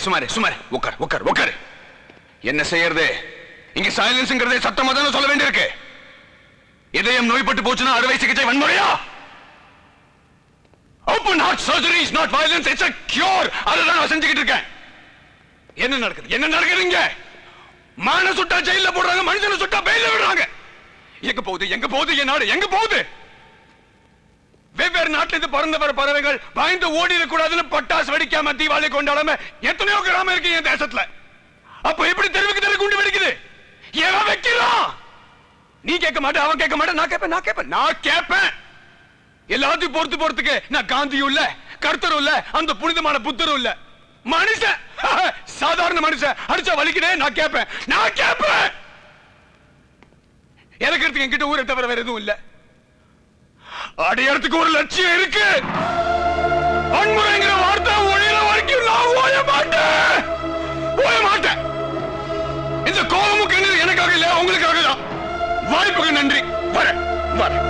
சுமாரு சுமாரு உட்கார் உட்கார் உட்கார். என்ன செய்யறது? இங்க சைலன்ஸ்ங்கிறதே சத்தமா தானே சொல்ல வேண்டியிருக்கு. இதயம் நோய்பட்டு போச்சுன்னா அறுவை சிகிச்சை வன்முறையா? Open heart surgery is not violence, it's a cure. அதுதான் நான் செஞ்சுக்கிட்டு இருக்கேன். என்ன நடக்குது? என்ன நடக்குதுங்க? மான சுட்டா ஜெயில போடுறாங்க, மனுஷனை சுட்டா பெயில விடுறாங்க. எங்க போகுது? எங்க போகுது என் நாடு? எங்க போகுது? வெவ்வேறு நாட்டில இருந்து பறந்து வர பறவைகள் பயந்து ஓடிட கூடாதுன்னு பட்டாசு வெடிக்காம தீபாவளி கொண்டாடாம எத்தனையோ கிராமம் இருக்கு என் தேசத்துல. அப்ப எப்படி தெருவுக்கு தெரு குண்டு வெடிக்குது? எவன் வைக்கிறான்? நீ கேட்க மாட்டே, அவன் கேட்க மாட்டே, நான் கேட்பேன் நான் கேட்பேன் நான் கேட்பேன். எல்லாத்தையும் பொறுத்து போறதுக்கு நான் காந்தியும் இல்ல, கர்த்தரும் இல்ல, அந்த புனிதமான புத்தரும் இல்ல. மனுஷன், சாதாரண மனுஷன் அடிச்சா வலிக்குதே, நான் கேட்பேன் நான் கேட்பேன். இறக்கிறதுக்கு என்கிட்ட ஊரை தவிர வேற எதுவும் இல்ல. அடையறதுக்கு ஒரு லட்சியம் இருக்கு. வன்முறைங்கிற வார்த்தை ஒழியிற வரைக்கும் நான் ஓய மாட்டேன், ஓய மாட்டேன். இந்த கோபமும் கண்ணீர் எனக்காக இல்ல, உங்களுக்காக தான். வாய்ப்புக்கு நன்றி. வரேன் வரேன்.